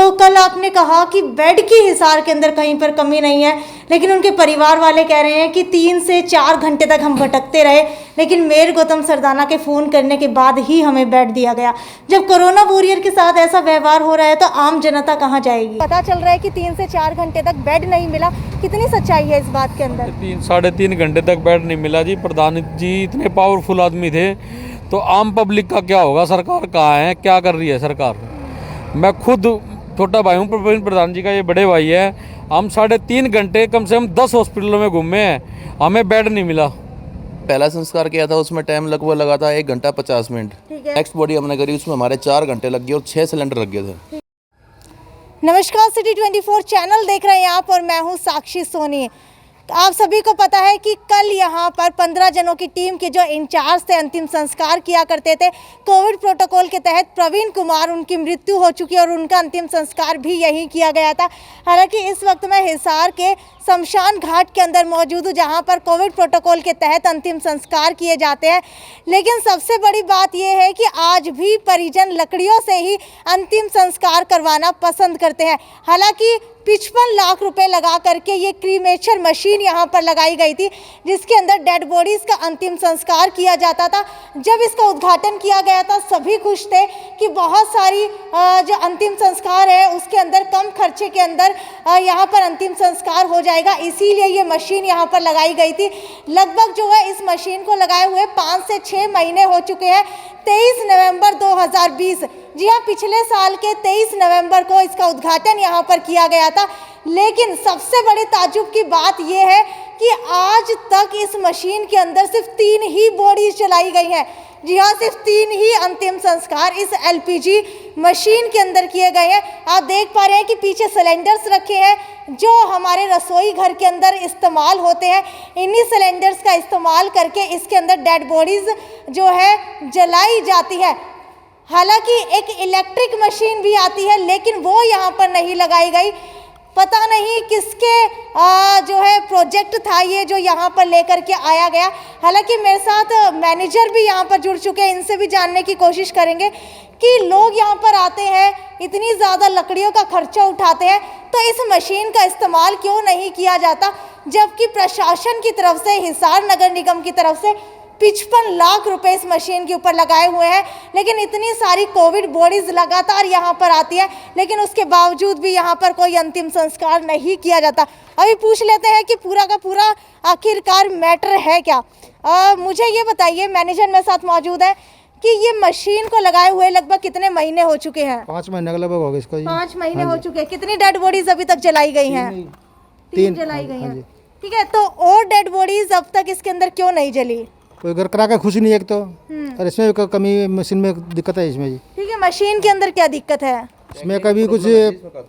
तो कल आपने कहा कि बेड की हिसार के अंदर कहीं पर कमी नहीं है, लेकिन उनके परिवार वाले कह रहे हैं कि 3 से 4 घंटे तक हम भटकते रहे, लेकिन मेयर गौतम सरदाना के फ़ोन करने के बाद ही हमें बेड दिया गया। जब कोरोना वॉरियर के साथ ऐसा व्यवहार हो रहा है तो आम जनता कहाँ जाएगी? पता चल रहा है कि 3 से 4 घंटे तक बेड नहीं मिला, कितनी सच्चाई है इस बात के अंदर? 3-3.5 घंटे तक बेड नहीं मिला जी। प्रधान जी इतने पावरफुल आदमी थे, तो आम पब्लिक का क्या होगा? सरकार कहाँ है, क्या कर रही है सरकार? मैं खुद छोटा भाई हूँ, प्रवीण प्रधान जी का ये बड़े भाई है। हम 3.5 घंटे कम से कम 10 हॉस्पिटलों में घूमे हैं, हमें बेड नहीं मिला। पहला संस्कार किया था, उसमें टाइम लगभग लगा था 1 घंटा 50 मिनट। नेक्स्ट बॉडी हमने करी, उसमें हमारे 4 घंटे लग गए और 6 सिलेंडर लग गए थे। नमस्कार, सिटी 24 चैनल देख रहे हैं आप और मैं हूं साक्षी सोनी। आप सभी को पता है कि कल यहां पर 15 जनों की टीम के जो इंचार्ज थे, अंतिम संस्कार किया करते थे कोविड प्रोटोकॉल के तहत, प्रवीण कुमार, उनकी मृत्यु हो चुकी है और उनका अंतिम संस्कार भी यहीं किया गया था। हालांकि इस वक्त मैं हिसार के शमशान घाट के अंदर मौजूद हूँ, जहाँ पर कोविड प्रोटोकॉल के तहत अंतिम संस्कार किए जाते हैं। लेकिन सबसे बड़ी बात यह है कि आज भी परिजन लकड़ियों से ही अंतिम संस्कार करवाना पसंद करते हैं। हालांकि 55 लाख रुपए लगा करके ये क्रीमेशन मशीन यहाँ पर लगाई गई थी, जिसके अंदर डेड बॉडीज़ का अंतिम संस्कार किया जाता था। जब इसका उद्घाटन किया गया था सभी खुश थे कि बहुत सारी जो अंतिम संस्कार है उसके अंदर कम खर्चे के अंदर यहाँ पर अंतिम संस्कार हो जाएगा, इसीलिए ये मशीन यहाँ पर लगाई गई थी। लगभग जो है इस मशीन को लगाए हुए 5 से 6 महीने हो चुके हैं। 23 नवंबर 2020, जी हाँ, पिछले साल के 23 नवंबर को इसका उद्घाटन यहाँ पर किया गया था। लेकिन सबसे बड़ी ताज्जुब की बात यह है कि आज तक इस मशीन के अंदर सिर्फ 3 ही बॉडीज चलाई गई हैं। जी हाँ, सिर्फ 3 ही अंतिम संस्कार इस एलपीजी मशीन के अंदर किए गए हैं। आप देख पा रहे हैं कि पीछे सिलेंडर्स रखे हैं जो हमारे रसोई घर के अंदर इस्तेमाल होते हैं। इन्हीं सिलेंडर्स का इस्तेमाल करके इसके अंदर डेड बॉडीज़ जो है जलाई जाती है। हालांकि एक इलेक्ट्रिक मशीन भी आती है, लेकिन वो यहाँ पर नहीं लगाई गई। पता नहीं किसके जो है प्रोजेक्ट था ये जो यहाँ पर लेकर के आया गया। हालांकि मेरे साथ मैनेजर भी यहाँ पर जुड़ चुके हैं, इनसे भी जानने की कोशिश करेंगे कि लोग यहाँ पर आते हैं, इतनी ज़्यादा लकड़ियों का खर्चा उठाते हैं, तो इस मशीन का इस्तेमाल क्यों नहीं किया जाता, जबकि प्रशासन की तरफ से, हिसार नगर निगम की तरफ से 55 लाख रुपए इस मशीन के ऊपर लगाए हुए हैं। लेकिन इतनी सारी कोविड बॉडीज लगातार यहाँ पर आती है, लेकिन उसके बावजूद भी यहाँ पर कोई अंतिम संस्कार नहीं किया जाता। अभी पूछ लेते हैं कि पूरा का पूरा आखिरकार मैटर है क्या। मुझे ये बताइए, मैनेजर मेरे साथ मौजूद है, कि ये मशीन को लगाए हुए लगभग कितने महीने हो चुके हैं? 5 महीने के लगभग हो गए इसको। 5 महीने हो चुके हैं। कितनी डेड बॉडीज अभी तक जलाई गई हैं? 3 जलाई गई हैं। ठीक है, तो और डेड बॉडीज अब तक इसके अंदर क्यों नहीं जली? कोई घर करा के खुश नहीं है एक तो, और इसमें भी कमी, मशीन में दिक्कत है इसमें जी। ठीक है, मशीन के अंदर क्या दिक्कत है? इसमें कभी कुछ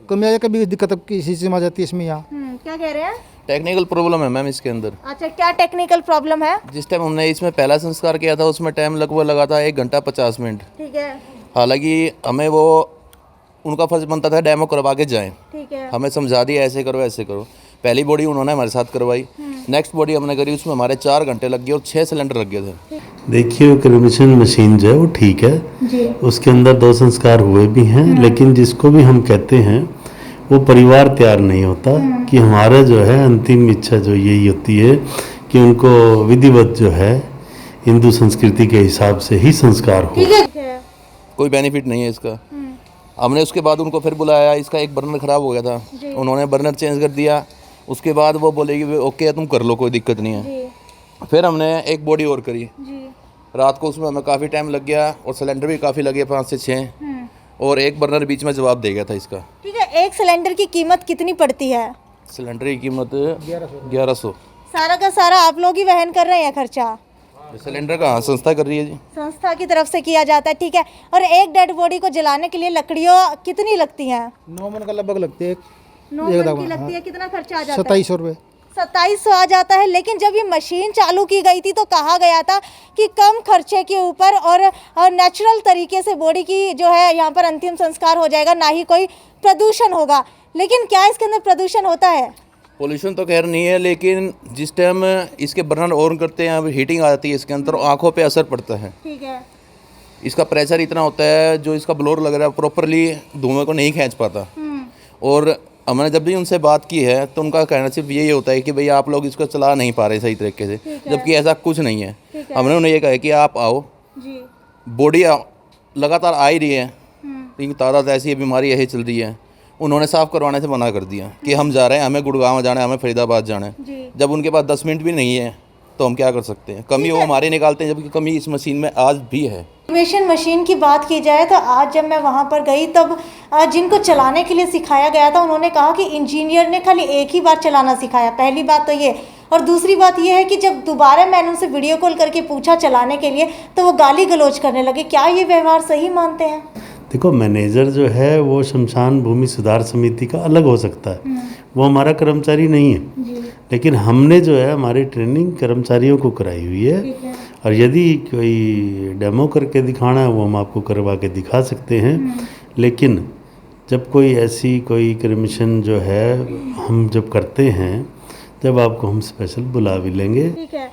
कमी आ, कभी दिक्कत किसी चीज़ में आ जाती है इसमें। यहाँ क्या कह रहे हैं? टेक्निकल प्रॉब्लम है मैम इसके अंदर। अच्छा, क्या टेक्निकल प्रॉब्लम है? जिस टाइम हमने इसमें पहला संस्कार किया था, उसमें टाइम लगभग लगा था 1 घंटा 50 मिनट। ठीक है। हालांकि हमें वो उनका फर्ज बनता था डेमो करवा के जाएं। ठीक है। हमें समझा दिया ऐसे करो ऐसे करो। पहली बॉडी उन्होंने हमारे साथ करवाई, नेक्स्ट बॉडी हमने करी, उसमें हमारे 4 घंटे लग गए और 6 सिलेंडर लग गए थे। देखिए, क्रीमेशन मशीन जो है वो ठीक है जी। उसके अंदर 2 संस्कार हुए भी हैं, लेकिन जिसको भी हम कहते हैं वो परिवार तैयार नहीं होता कि हमारा जो है अंतिम इच्छा जो यही होती है कि उनको विधिवत जो है हिंदू संस्कृति के हिसाब से ही संस्कार हो। कोई बेनिफिट नहीं है इसका। हमने उसके बाद उनको फिर बुलाया, इसका एक बर्नर ख़राब हो गया था, उन्होंने बर्नर चेंज कर दिया। उसके बाद वो बोलेगी ओके तुम कर लो, कोई दिक्कत नहीं है। फिर हमने एक बॉडी और करी रात को, उसमें हमें काफ़ी टाइम लग गया और सिलेंडर भी काफ़ी लगे, 5 से 6, और एक बर्नर बीच में जवाब दे गया था इसका। ठीक है, एक सिलेंडर की कीमत कितनी पड़ती है? सिलेंडर की कीमत 1100। सारा का सारा आप लोग ही वहन कर रहे हैं खर्चा? सिलेंडर का संस्था कर रही है जी, संस्था की तरफ से किया जाता है। ठीक है, और एक डेड बॉडी को जलाने के लिए लकड़ियों कितनी लगती हैं? 9 मन का लगभग लगती है। 9 मन की लगती है। कितना खर्चा आ जाता है? 2700 रुपये। 2700 आ जाता है। लेकिन जब ये मशीन चालू की गई थी तो कहा गया था कि कम खर्चे के ऊपर और नेचुरल तरीके से बॉडी की जो है यहाँ पर अंतिम संस्कार हो जाएगा, ना ही कोई प्रदूषण होगा। लेकिन क्या इसके अंदर प्रदूषण होता है? पोल्यूशन तो खैर नहीं है, लेकिन जिस टाइम इसके बर्नर ऑन करते हैं, हीटिंग आ जाती है इसके अंदर, आंखों पे असर पड़ता है। ठीक है। इसका प्रेशर इतना होता है, जो इसका ब्लोअर लग रहा है प्रॉपरली धुएं को नहीं खींच पाता। और हमने जब भी उनसे बात की है तो उनका कहना सिर्फ यही होता है कि भाई आप लोग इसको चला नहीं पा रहे सही तरीके से, जबकि ऐसा कुछ नहीं है। हमने उन्हें ये कहा कि आप आओ, बॉडी लगातार आ ही रही है, इनकी तादाद ऐसी है, बीमारी यही चल रही है। उन्होंने साफ़ करवाने से मना कर दिया कि हम जा रहे हैं, हमें गुड़गांव जाना है, हमें फरीदाबाद जाना है। जब उनके पास 10 मिनट भी नहीं है तो हम क्या कर सकते हैं? कमी वो हमारे निकालते हैं, जबकि कमी इस मशीन में आज भी है। ऑटोमेशन मशीन की बात की जाए तो आज जब मैं वहाँ पर गई तब जिनको चलाने के लिए सिखाया गया था उन्होंने कहा कि इंजीनियर ने खाली एक ही बार चलाना सिखाया। पहली बात तो ये, और दूसरी बात ये है कि जब दोबारा मैंने उनसे वीडियो कॉल करके पूछा चलाने के लिए तो वो गाली गलौज करने लगे। क्या ये व्यवहार सही मानते हैं? देखो, मैनेजर जो है वो शमशान भूमि सुधार समिति का अलग हो सकता है, वो हमारा कर्मचारी नहीं है। लेकिन हमने जो है हमारी ट्रेनिंग कर्मचारियों को कराई हुई है, और यदि कोई डेमो करके दिखाना है वो हम आपको करवा के दिखा सकते हैं। लेकिन जब कोई ऐसी कोई क्रिमिशन जो है हम जब करते हैं तब आपको हम स्पेशल बुला भी लेंगे। ठीक है।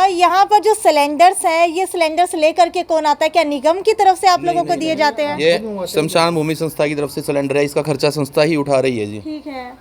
यहाँ पर जो सिलेंडर्स हैं, ये सिलेंडर्स लेकर के कौन आता है? क्या निगम की तरफ से आप लोगों को दिए जाते हैं? ये शमशान भूमि संस्था की तरफ से सिलेंडर है, इसका खर्चा संस्था ही उठा रही है जी। ठीक है।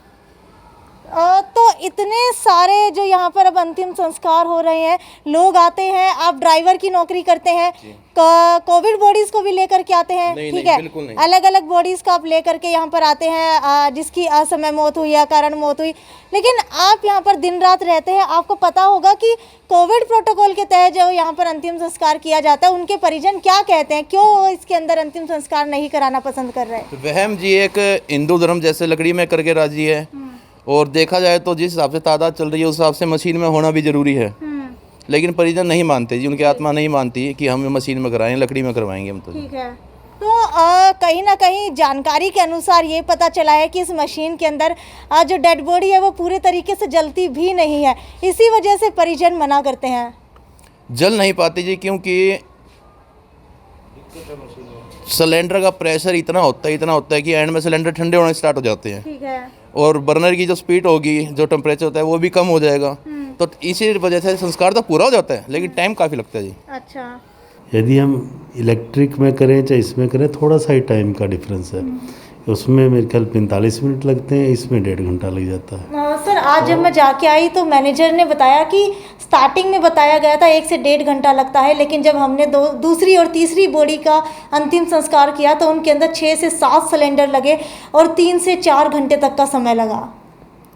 तो इतने सारे जो यहाँ पर अब अंतिम संस्कार हो रहे हैं, लोग आते हैं, आप ड्राइवर की नौकरी करते हैं, कोविड बॉडीज को भी लेकर के आते हैं। ठीक है, बिल्कुल नहीं। अलग अलग बॉडीज को आप लेकर के यहाँ पर आते हैं जिसकी असमय मौत हुई या कारण मौत हुई, लेकिन आप यहाँ पर दिन रात रहते हैं। आपको पता होगा कि कोविड प्रोटोकॉल के तहत जो यहाँ पर अंतिम संस्कार किया जाता है, उनके परिजन क्या कहते हैं, क्यों वो इसके अंदर अंतिम संस्कार नहीं कराना पसंद कर रहे हैं? वहम जी एक हिंदू धर्म जैसे लकड़ी में करके राजी है, और देखा जाए तो जिस हिसाब से तादाद चल रही है उस हिसाब से मशीन में होना भी ज़रूरी है। लेकिन परिजन नहीं मानते जी, उनकी आत्मा नहीं मानती कि हम मशीन में कराएं, लकड़ी में करवाएंगे हम तो। ठीक है। तो कहीं ना कहीं जानकारी के अनुसार ये पता चला है कि इस मशीन के अंदर जो डेड बॉडी है वो पूरे तरीके से जलती भी नहीं है, इसी वजह से परिजन मना करते हैं। जल नहीं पाती जी, क्योंकि सिलेंडर का प्रेशर इतना होता है कि एंड में सिलेंडर ठंडे होने स्टार्ट हो जाते हैं। ठीक है। और बर्नर की जो स्पीड होगी, जो टेम्परेचर होता है वो भी कम हो जाएगा। तो इसी वजह से संस्कार तो पूरा हो जाता है, लेकिन टाइम काफ़ी लगता है जी। अच्छा। यदि हम इलेक्ट्रिक में करें चाहे इसमें करें, थोड़ा सा ही टाइम का डिफरेंस है। उसमें मेरे ख्याल 45 मिनट लगते हैं, इसमें 1.5 घंटा लग जाता है। सर, आज जब मैं जाके आई तो मैनेजर ने बताया कि स्टार्टिंग में बताया गया था 1 से 1.5 घंटा लगता है, लेकिन जब हमने दूसरी और तीसरी बॉडी का अंतिम संस्कार किया तो उनके अंदर 6 से 7 सिलेंडर लगे और 3 से 4 घंटे तक का समय लगा।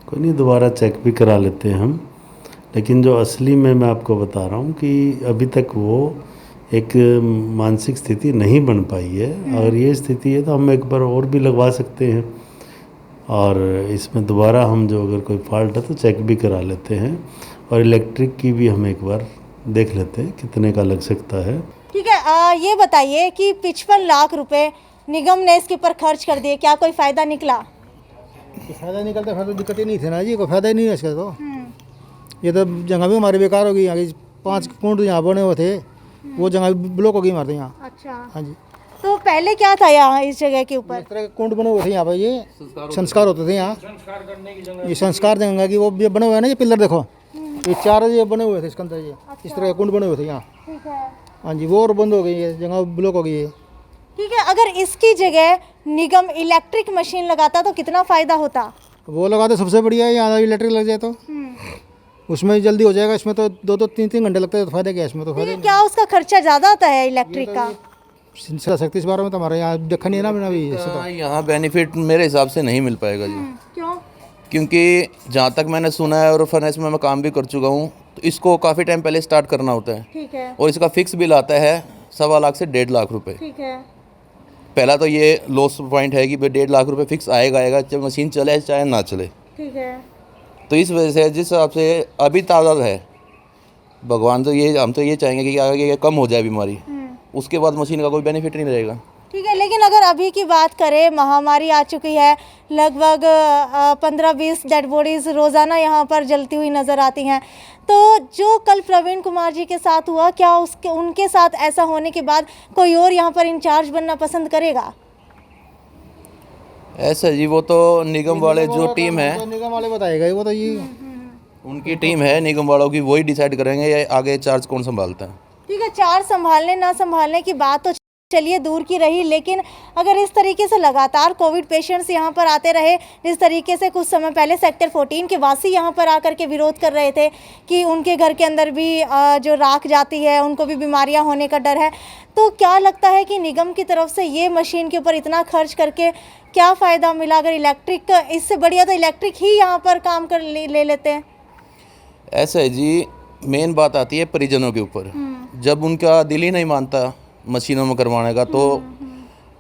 कोई नहीं, दोबारा चेक भी करा लेते हैं हम। लेकिन जो असली में मैं आपको बता रहा हूँ कि अभी तक वो एक मानसिक स्थिति नहीं बन पाई है। अगर ये स्थिति है तो हम एक बार और भी लगवा सकते हैं, और इसमें दोबारा हम जो अगर कोई फॉल्ट है तो चेक भी करा लेते हैं, और इलेक्ट्रिक की भी हम एक बार देख लेते हैं कितने का लग सकता है। ठीक है। ये बताइए कि 55 लाख रुपए निगम ने इसके ऊपर खर्च कर दिए, क्या कोई फ़ायदा निकला? फ़ायदा निकलता फिर तो दिक्कत ही नहीं थी ना जी, कोई फ़ायदा ही नहीं है इसका। तो ये तो जगह भी हमारी बेकार हो गई। यहाँ की 5 कुंड यहाँ बने हुए थे, वो जगह ब्लॉक हो गई हमारे यहाँ। अच्छा। हाँ जी। तो पहले क्या था यहाँ इस जगह के ऊपर? इस तरह के कुंड बने हुए थे यहाँ पर, ये संस्कार होते थे यहाँ। ये संस्कार जगह की वो बने हुए हैं ना, ये पिलर देखो, ये 4 ये बने हुए थे इसके अंदर, ये इस तरह के कुंड बने हुए थे यहाँ। ठीक है। हाँ जी, वो और बंद हो गई है, जगह ब्लॉक हो गई है। ठीक है। अगर इसकी जगह निगम इलेक्ट्रिक मशीन लगाता तो कितना फ़ायदा होता? वो लगा तो सबसे बढ़िया है, यहाँ इलेक्ट्रिक लग जाए तो उसमें जल्दी हो जाएगा। इसमें तो 2-2, 3-3 घंटे लगते हैं, तो फायदा क्या है इसमें? तो फायदा क्या उसका खर्चा ज़्यादा आता है इलेक्ट्रिक का? शक्ति इस बारे में तो हमारे यहाँ देखा नहीं है ना मैंने अभी। यहाँ बेनिफिट मेरे हिसाब से नहीं मिल पाएगा जी। क्यों? क्योंकि जहाँ तक मैंने सुना है और फर्नेस में मैं काम भी कर चुका हूँ, तो इसको काफ़ी टाइम पहले स्टार्ट करना होता है। ठीक है। और इसका फिक्स बिल आता है 1.25 लाख से 1.5 लाख रुपए। ठीक है। पहला तो ये लॉस पॉइंट है कि 1.5 लाख रुपए फिक्स आएगा चाहे मशीन चले चाहे ना चले। ठीक है। तो इस वजह से जिस हिसाब से अभी तादाद है, भगवान तो ये हम तो ये चाहेंगे कि आगे कम हो जाए बीमारी, उसके बाद मशीन का कोई बेनिफिट नहीं रहेगा। ठीक है। लेकिन अगर अभी की बात करें, महामारी आ चुकी है, लगभग 15-20 डेड बॉडीज़ रोज़ाना यहाँ पर जलती हुई नज़र आती हैं, तो जो कल प्रवीण कुमार जी के साथ हुआ, क्या उनके साथ ऐसा होने के बाद कोई और यहाँ पर इंचार्ज बनना पसंद करेगा? ऐसा जी, वो तो निगम वाले जो टीम है, निगम वाले बताएगा, वो तो ये उनकी टीम है निगम वालों की, वही डिसाइड करेंगे ये आगे चार्ज कौन संभालता है। ठीक है। चार्ज संभालने ना संभालने की बात तो चलिए दूर की रही, लेकिन अगर इस तरीके से लगातार कोविड पेशेंट्स यहाँ पर आते रहे, जिस तरीके से कुछ समय पहले सेक्टर 14 के वासी यहाँ पर आकर के विरोध कर रहे थे कि उनके घर के अंदर भी जो राख जाती है, उनको भी बीमारियाँ होने का डर है, तो क्या लगता है कि निगम की तरफ से ये मशीन के ऊपर इतना खर्च करके क्या फ़ायदा मिला? अगर इलेक्ट्रिक, इससे बढ़िया तो इलेक्ट्रिक ही यहाँ पर काम कर ले लेते हैं। ऐसा है जी, मेन बात आती है परिजनों के ऊपर। जब उनका दिल ही नहीं मानता मशीनों में करवाने का, तो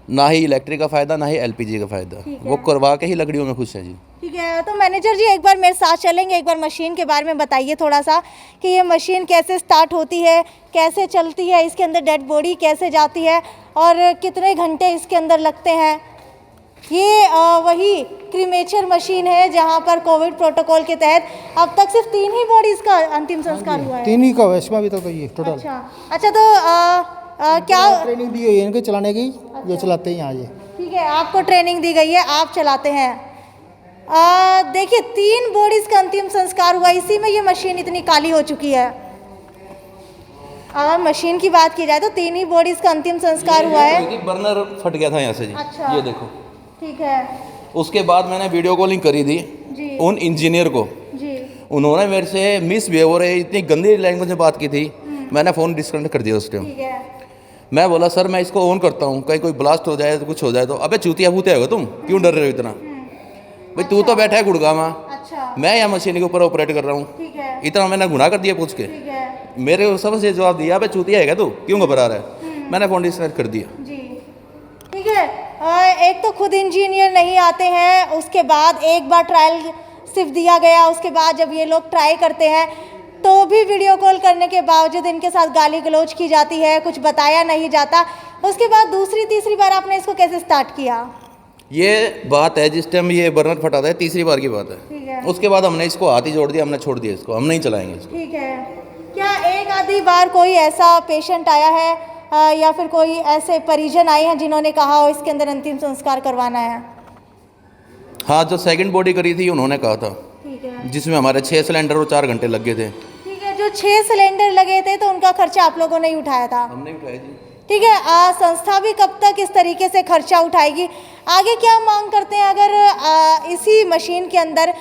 ना ही इलेक्ट्रिक का फ़ायदा ना ही एलपीजी का फ़ायदा, वो करवा के ही लकड़ियों में खुश है जी। ठीक है, तो मैनेजर जी एक बार मेरे साथ चलेंगे, एक बार मशीन के बारे में बताइए थोड़ा सा कि ये मशीन कैसे स्टार्ट होती है, कैसे चलती है, इसके अंदर डेड बॉडी कैसे जाती है और कितने घंटे इसके अंदर लगते हैं। ये वही क्रीमेचर मशीन है जहाँ पर कोविड प्रोटोकॉल के तहत अब तक सिर्फ 3 ही बॉडीज़ का अंतिम संस्कार हुआ है। 3 ही का है इसमें अभी तक, तो ये टोटल। अच्छा, तो क्या ट्रेनिंग दी हुई है इनके चलाने की, ये चलाते हैं यहाँ ये। ठीक है, आपको ट्रेनिंग दी गई है, आप चलाते हैं। देखिए 3 बॉडीज़ का अंतिम संस्कार हुआ, इसी में ये मशीन इतनी काली हो चुकी है। अगर मशीन की बात की जाए तो 3 ही बॉडीज़ का अंतिम संस्कार हुआ है। बर्नर फट गया था यहाँ से जी। अच्छा, ये देखो। ठीक है उसके बाद मैंने वीडियो कॉलिंग करी थी जी। उन इंजीनियर को, जी। उन्होंने मेरे से मिसबिहेव है, इतनी गंदी लैंग्वेज में बात की थी, मैंने फ़ोन डिस्कनेक्ट कर दिया उस टाइम। ठीक है, मैं बोला सर मैं इसको ऑन करता हूँ, कहीं कोई ब्लास्ट हो जाए तो कुछ हो जाए तो। अबे चूतिया भूतिया होगा तुम, क्यों डर रहे हो इतना? भाई तू तो बैठा है गुड़गांव में, अच्छा, मैं यहाँ मशीन के ऊपर ऑपरेट कर रहा हूँ, ठीक है, इतना मैंने गुनाह कर दिया पूछ के। ठीक है मेरे को सबसे जवाब दिया, अबे चूतिया है तू, क्यों घबरा रहा है? मैंने फ़ोन डिस्कनेक्ट कर दिया जी। ठीक है, एक तो खुद इंजीनियर नहीं आते हैं, उसके बाद एक बार ट्रायल सिर्फ दिया गया, उसके बाद जब ये लोग ट्राई करते हैं तो भी वीडियो कॉल करने के बावजूद इनके साथ गाली गलौज की जाती है, कुछ बताया नहीं जाता। उसके बाद दूसरी तीसरी बार आपने इसको कैसे स्टार्ट किया? ये बात है जिस टाइम ये बर्नर फटा था, ये तीसरी बार की बात है। ठीक है, उसके बाद हमने इसको हाथ ही जोड़ दिया, हमने छोड़ दिया इसको, हम नहीं चलाएंगे इसको। ठीक है। क्या एक आधी बार कोई ऐसा पेशेंट आया है या फिर कोई ऐसे परिजन आए हैं जिन्होंने कहा हो इसके अंदर अंतिम संस्कार करवाना है? हाँ, जो सेकंड बॉडी करी थी उन्होंने कहा था, ठीक है, जिसमें हमारे 6 सिलेंडर और 4 घंटे लग गए थे। ठीक है। जो 6 सिलेंडर लगे थे तो उनका खर्चा आप लोगों ने ही उठाया था? हमने उठाया जी। ठीक है, संस्था भी कब तक इस तरीके से खर्चा उठाएगी? आगे क्या मांग करते हैं? अगर इसी मशीन के अंदर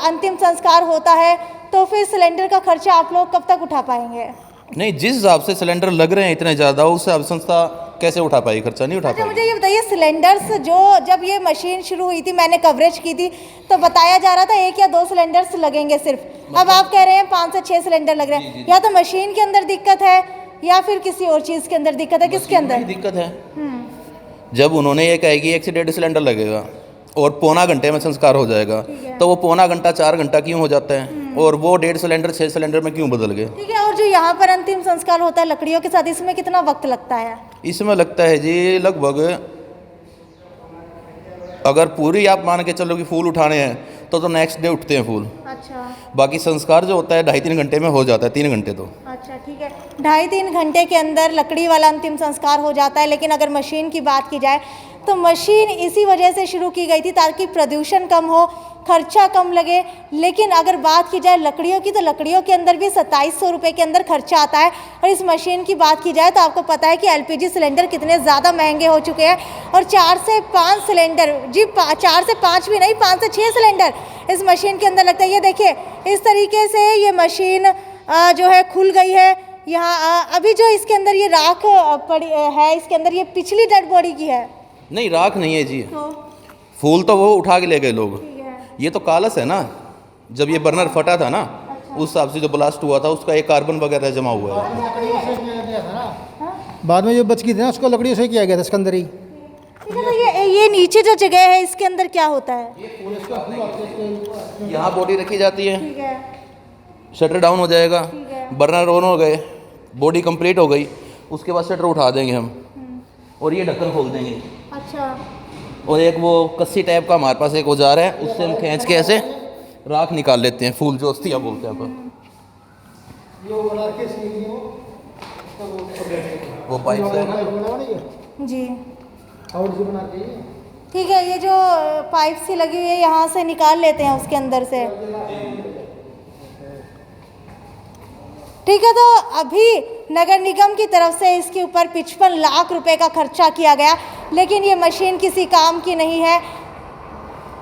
अंतिम संस्कार होता है तो फिर सिलेंडर का खर्चा आप लोग कब तक उठा पाएंगे? नहीं, जिस हिसाब से सिलेंडर लग रहे हैं इतने ज़्यादा, उस हिसाब से संस्था कैसे उठा पाई? खर्चा नहीं उठा अच्छा, पाई। मुझे ये बताइए, सिलेंडर्स जो जब ये मशीन शुरू हुई थी, मैंने कवरेज की थी तो बताया जा रहा था 1 या 2 सिलेंडर्स लगेंगे सिर्फ। अब आप कह रहे हैं 5 से 6 सिलेंडर लग रहे हैं। या तो मशीन के अंदर दिक्कत है या फिर किसी और चीज़ के अंदर दिक्कत है। किसके अंदर दिक्कत है? जब उन्होंने ये कहा कि 1 से 1.5 सिलेंडर लगेगा और पौना घंटे में संस्कार हो जाएगा, तो वो पौना घंटा 4 घंटा क्यों हो जाता है? और वो 1.5 सिलेंडर 6 सिलेंडर में क्यों बदल गए? ठीक है। और जो यहाँ पर अंतिम संस्कार होता है लकड़ियों के साथ, इसमें कितना वक्त लगता है? इसमें लगता है जी लगभग, अगर पूरी आप मान के चलो कि फूल उठाने हैं तो नेक्स्ट डे उठते हैं फूल। अच्छा, बाकी संस्कार जो होता है 2.5-3 घंटे में हो जाता है, 3 घंटे तो। अच्छा, ठीक है। 2.5-3 घंटे के अंदर लकड़ी वाला अंतिम संस्कार हो जाता है। लेकिन अगर मशीन की बात की जाए तो मशीन इसी वजह से शुरू की गई थी ताकि प्रदूषण कम हो, खर्चा कम लगे। लेकिन अगर बात की जाए लकड़ियों की, तो लकड़ियों के अंदर भी 2700 रुपये के अंदर खर्चा आता है। और इस मशीन की बात की जाए तो आपको पता है कि एलपीजी सिलेंडर कितने ज़्यादा महंगे हो चुके हैं। और 4 से 5 सिलेंडर, जी 4 से 5 भी नहीं, 5 से 6 सिलेंडर इस मशीन के अंदर लगता है। ये देखिए, इस तरीके से ये मशीन जो है खुल गई है। यहाँ अभी जो इसके अंदर ये राख पड़ी है, इसके अंदर ये पिछली डेड बॉडी की है। नहीं, राख नहीं है जी, तो फूल तो वो उठा के ले गए लोग। ठीक है, ये तो कालस है ना, जब ये बर्नर फटा था ना, उस हिसाब से जो ब्लास्ट हुआ था उसका एक कार्बन वगैरह जमा हुआ है। बाद में जो बच गई थी ना, उसको लकड़ियों से किया गया था इसके अंदर ही। ठीक है। तो ये नीचे जो जगह है इसके अंदर क्या होता है? यहाँ बॉडी रखी जाती है, ठीक है, शटर डाउन हो जाएगा, ठीक है, बर्नर ऑन हो गए, बॉडी कंप्लीट हो गई, उसके बाद शटर उठा देंगे हम और ये ढक्कन खोल देंगे। अच्छा, और एक वो कस्सी टाइप का हमारे पास एक औजार है, उससे हम खींच के ऐसे राख निकाल लेते हैं, फूल जो अस्तिया बोलते हैं अपन। वो पाइप से जी, ठीक है। ये जो पाइप सी लगी हुई है यहाँ से निकाल लेते हैं उसके अंदर से। ठीक है, तो अभी नगर निगम की तरफ से इसके ऊपर 55 लाख रुपए का खर्चा किया गया, लेकिन ये मशीन किसी काम की नहीं है।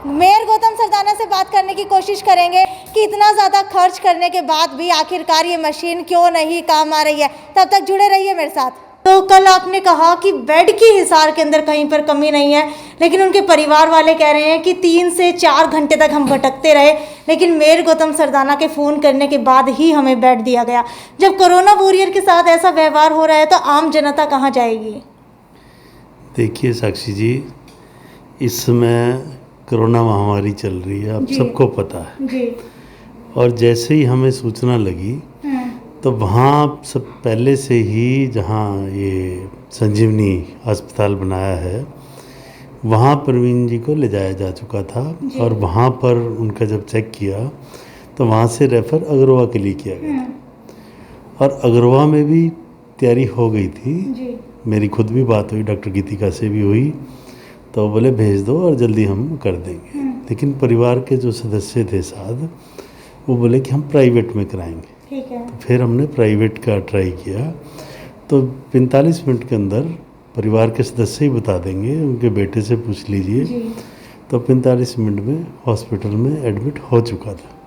मेयर गौतम सरदाना से बात करने की कोशिश करेंगे कि इतना ज़्यादा खर्च करने के बाद भी आखिरकार ये मशीन क्यों नहीं काम आ रही है। तब तक जुड़े रहिए मेरे साथ। तो कल आपने कहा कि बेड की हिसार के अंदर कहीं पर कमी नहीं है, लेकिन उनके परिवार वाले कह रहे हैं कि 3 से 4 घंटे तक हम भटकते रहे, लेकिन मेयर गौतम सरदाना के फ़ोन करने के बाद ही हमें बेड दिया गया। जब कोरोना वॉरियर के साथ ऐसा व्यवहार हो रहा है तो आम जनता कहाँ जाएगी? देखिए साक्षी जी, इस समय कोरोना महामारी चल रही है, आप सबको पता है जी। और जैसे ही हमें सूचना लगी तो वहाँ सब पहले से ही जहाँ ये संजीवनी अस्पताल बनाया है वहाँ प्रवीण जी को ले जाया जा चुका था और वहाँ पर उनका जब चेक किया तो वहाँ से रेफ़र अग्रवा के लिए किया गया था और अग्रवा में भी तैयारी हो गई थी। मेरी खुद भी बात हुई, डॉक्टर गीतिका से भी हुई, तो बोले भेज दो और जल्दी हम कर देंगे। लेकिन परिवार के जो सदस्य थे साथ वो बोले कि हम प्राइवेट में कराएंगे। ठीक है। तो फिर हमने प्राइवेट का ट्राई किया तो 45 मिनट के अंदर परिवार के सदस्य ही बता देंगे, उनके बेटे से पूछ लीजिए। तो 45 मिनट में हॉस्पिटल में एडमिट हो चुका था।